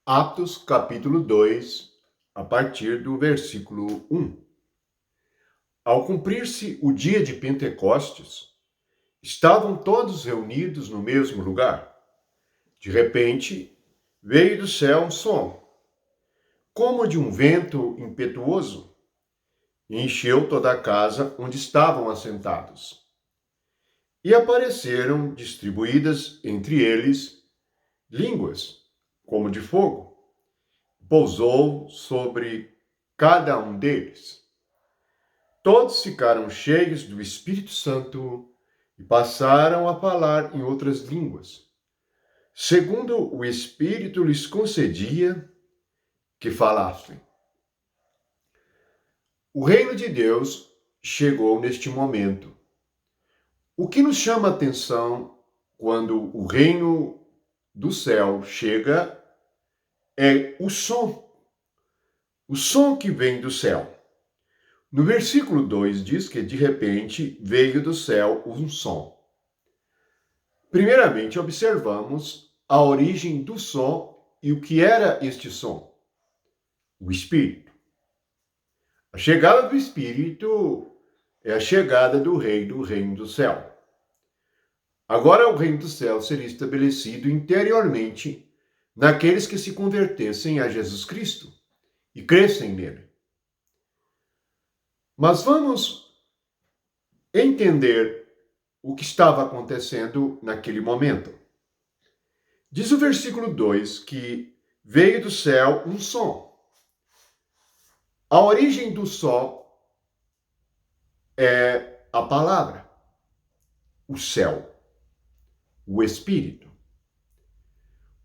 Atos capítulo 2, a partir do versículo 1. Ao cumprir-se o dia de Pentecostes, estavam todos reunidos no mesmo lugar. De repente, veio do céu um som, como de um vento impetuoso, e encheu toda a casa onde estavam assentados. E apareceram distribuídas entre eles línguas, como de fogo. Pousou sobre cada um deles. Todos ficaram cheios do Espírito Santo e passaram a falar em outras línguas, segundo o Espírito lhes concedia que falassem. O reino de Deus chegou neste momento. O que nos chama a atenção quando o reino do céu chega é o som que vem do céu. No versículo 2 diz que de repente veio do céu um som. Primeiramente, observamos a origem do som e o que era este som. O Espírito. A chegada do Espírito é a chegada do reino do céu. Agora o reino do céu seria estabelecido interiormente naqueles que se convertessem a Jesus Cristo e crescem nele. Mas vamos entender o que estava acontecendo naquele momento. Diz o versículo 2 que veio do céu um som. A origem do som é a palavra, o céu, o Espírito.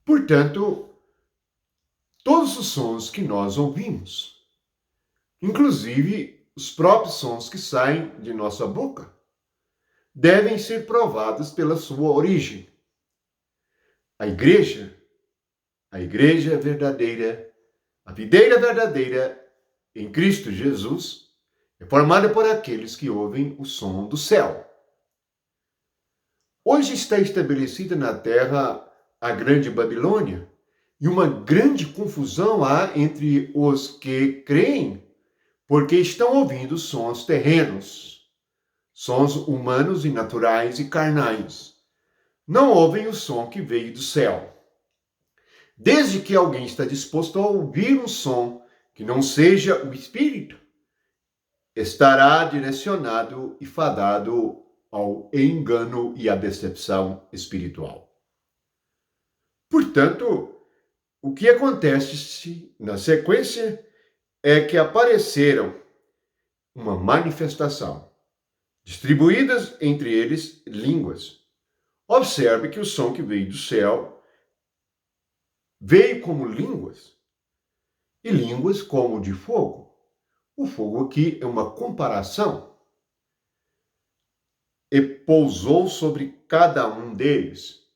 Portanto, todos os sons que nós ouvimos, inclusive os próprios sons que saem de nossa boca, devem ser provados pela sua origem. A igreja verdadeira, a videira verdadeira em Cristo Jesus, é formada por aqueles que ouvem o som do céu. Hoje está estabelecida na terra a grande Babilônia, e uma grande confusão há entre os que creem, porque estão ouvindo sons terrenos, sons humanos e naturais e carnais. Não ouvem o som que veio do céu. Desde que alguém está disposto a ouvir um som que não seja o Espírito, estará direcionado e fadado ao engano e à decepção espiritual. Portanto, o que acontece na sequência é que apareceram uma manifestação, distribuídas entre eles línguas. Observe que o som que veio do céu veio como línguas, e línguas como de fogo. O fogo aqui é uma comparação. E pousou sobre cada um deles.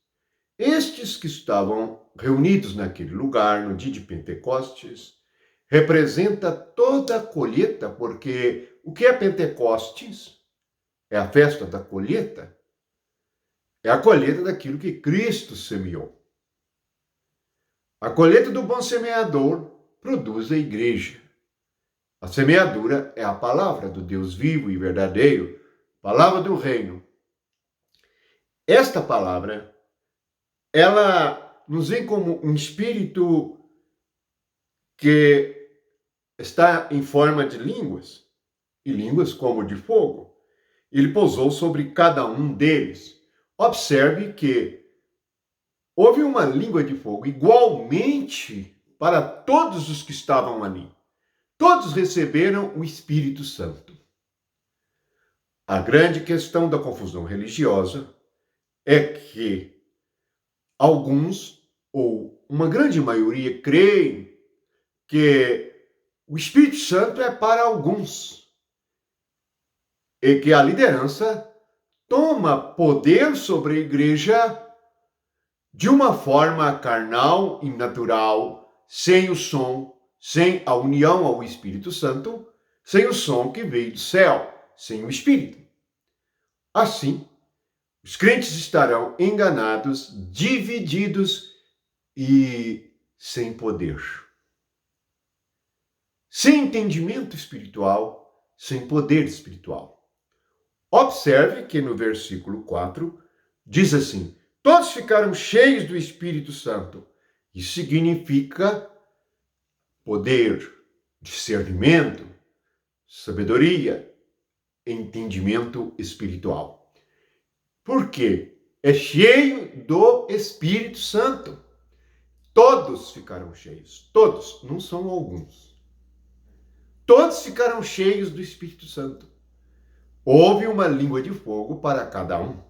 Estes que estavam reunidos naquele lugar no dia de Pentecostes, representa toda a colheita, porque o que é Pentecostes? É a festa da colheita. É a colheita daquilo que Cristo semeou. A colheita do bom semeador produz a igreja. A semeadura é a palavra do Deus vivo e verdadeiro, palavra do reino. Esta palavra, ela nos vem como um espírito que está em forma de línguas, e línguas como de fogo. Ele pousou sobre cada um deles. Observe que houve uma língua de fogo igualmente para todos os que estavam ali. Todos receberam o Espírito Santo. A grande questão da confusão religiosa é que alguns, ou uma grande maioria, creem que o Espírito Santo é para alguns e que a liderança toma poder sobre a igreja de uma forma carnal e natural, sem o som, sem a união ao Espírito Santo, sem o som que veio do céu, sem o Espírito. Assim, os crentes estarão enganados, divididos e sem poder. Sem entendimento espiritual, sem poder espiritual. Observe que no versículo 4 diz assim: todos ficaram cheios do Espírito Santo. Isso significa poder, discernimento, sabedoria, entendimento espiritual. Por quê? É cheio do Espírito Santo. Todos ficaram cheios. Todos, não são alguns. Todos ficaram cheios do Espírito Santo. Houve uma língua de fogo para cada um.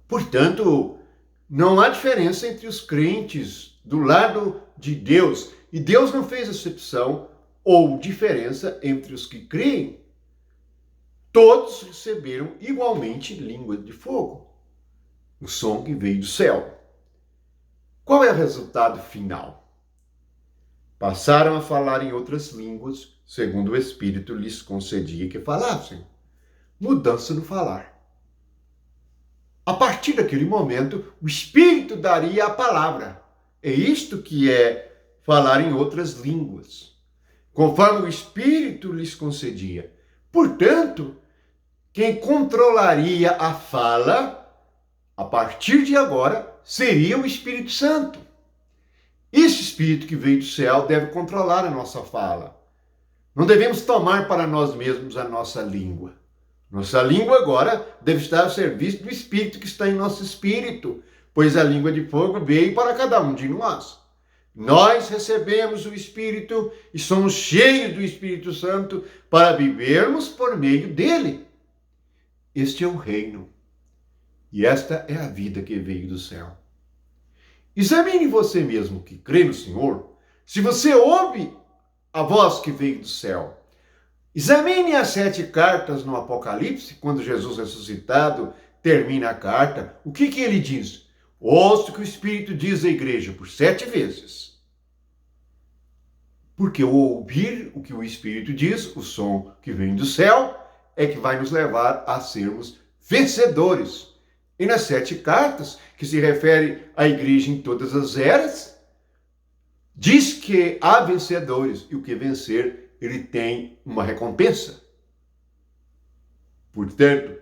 Portanto, não há diferença entre os crentes do lado de Deus. E Deus não fez exceção ou diferença entre os que creem. Todos receberam igualmente língua de fogo. O som que veio do céu. Qual é o resultado final? Passaram a falar em outras línguas, segundo o Espírito lhes concedia que falassem. Mudança no falar. A partir daquele momento, o Espírito daria a palavra. É isto que é falar em outras línguas, conforme o Espírito lhes concedia. Portanto, quem controlaria a fala, a partir de agora, seria o Espírito Santo. Esse Espírito que veio do céu deve controlar a nossa fala. Não devemos tomar para nós mesmos a nossa língua. Nossa língua agora deve estar ao serviço do Espírito que está em nosso espírito, pois a língua de fogo veio para cada um de nós. Nós recebemos o Espírito e somos cheios do Espírito Santo para vivermos por meio dele. Este é o reino. E esta é a vida que veio do céu. Examine você mesmo que crê no Senhor, se você ouve a voz que veio do céu. Examine as 7 cartas no Apocalipse, quando Jesus ressuscitado termina a carta. O que ele diz? Ouça o que o Espírito diz à igreja por 7 vezes. Porque o ouvir o que o Espírito diz, o som que vem do céu, é que vai nos levar a sermos vencedores. E nas 7 cartas, que se refere à igreja em todas as eras, diz que há vencedores e o que vencer ele tem uma recompensa. Portanto,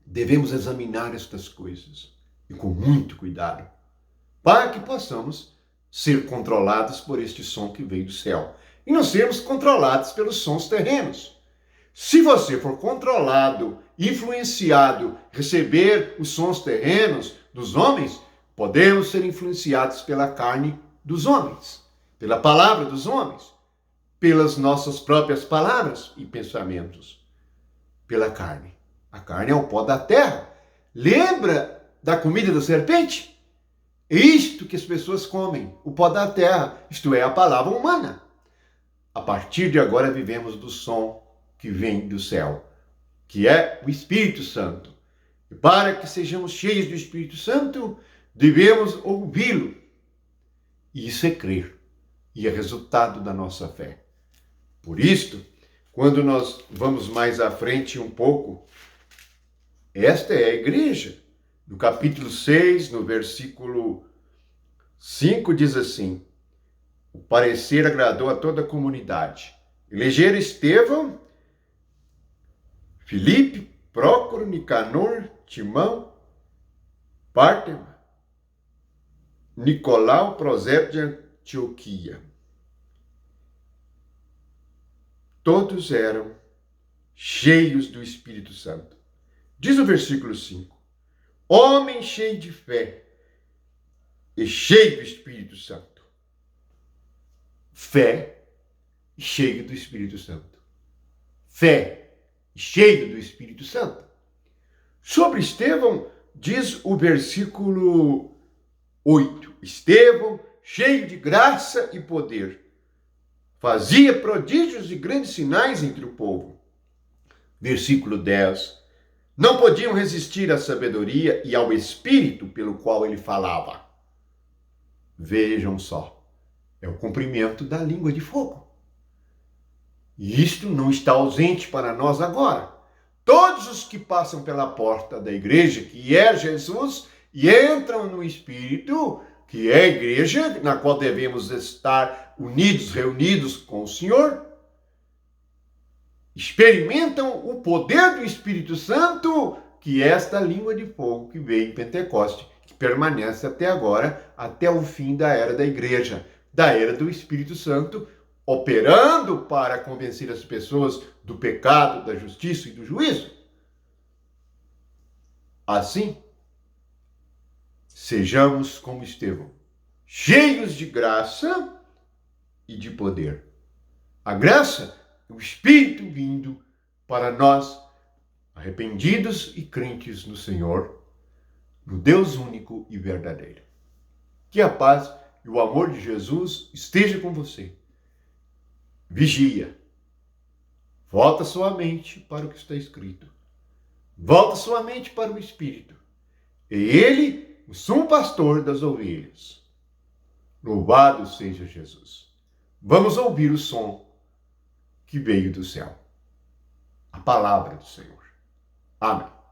devemos examinar estas coisas e com muito cuidado, para que possamos ser controlados por este som que veio do céu e não sermos controlados pelos sons terrenos. Se você for controlado, influenciado, receber os sons terrenos dos homens, podemos ser influenciados pela carne dos homens, pela palavra dos homens, pelas nossas próprias palavras e pensamentos, pela carne. A carne é o pó da terra. Lembra da comida da serpente? É isto que as pessoas comem, o pó da terra, isto é, a palavra humana. A partir de agora vivemos do som que vem do céu, que é o Espírito Santo. E para que sejamos cheios do Espírito Santo, devemos ouvi-lo. E isso é crer, e é resultado da nossa fé. Por isto, quando nós vamos mais à frente um pouco, esta é a igreja. No capítulo 6, no versículo 5, diz assim: o parecer agradou a toda a comunidade. Elegeram Estevão, Filipe, Prócoro, Nicanor, Timão, Pártema, Nicolau, prosélito de Antioquia. Todos eram cheios do Espírito Santo. Diz o versículo 5: homem cheio de fé e cheio do Espírito Santo. Fé e cheio do Espírito Santo. Fé e cheio do Espírito Santo. Sobre Estevão, diz o versículo 8: Estevão, cheio de graça e poder, fazia prodígios e grandes sinais entre o povo. Versículo 10. Não podiam resistir à sabedoria e ao espírito pelo qual ele falava. Vejam só, é o cumprimento da língua de fogo. E isto não está ausente para nós agora. Todos os que passam pela porta da igreja, que é Jesus, e entram no Espírito, que é a igreja, na qual devemos estar unidos, reunidos com o Senhor, experimentam o poder do Espírito Santo, que é esta língua de fogo que veio em Pentecoste, que permanece até agora, até o fim da era da igreja, da era do Espírito Santo, operando para convencer as pessoas do pecado, da justiça e do juízo. Assim, sejamos como Estevão, cheios de graça e de poder. A graça é o Espírito vindo para nós, arrependidos e crentes no Senhor, no Deus único e verdadeiro. Que a paz e o amor de Jesus esteja com você. Vigia. Volta sua mente para o que está escrito. Volta sua mente para o Espírito. E Ele, o sumo pastor das ovelhas. Louvado seja Jesus. Vamos ouvir o som que veio do céu. A palavra do Senhor. Amém.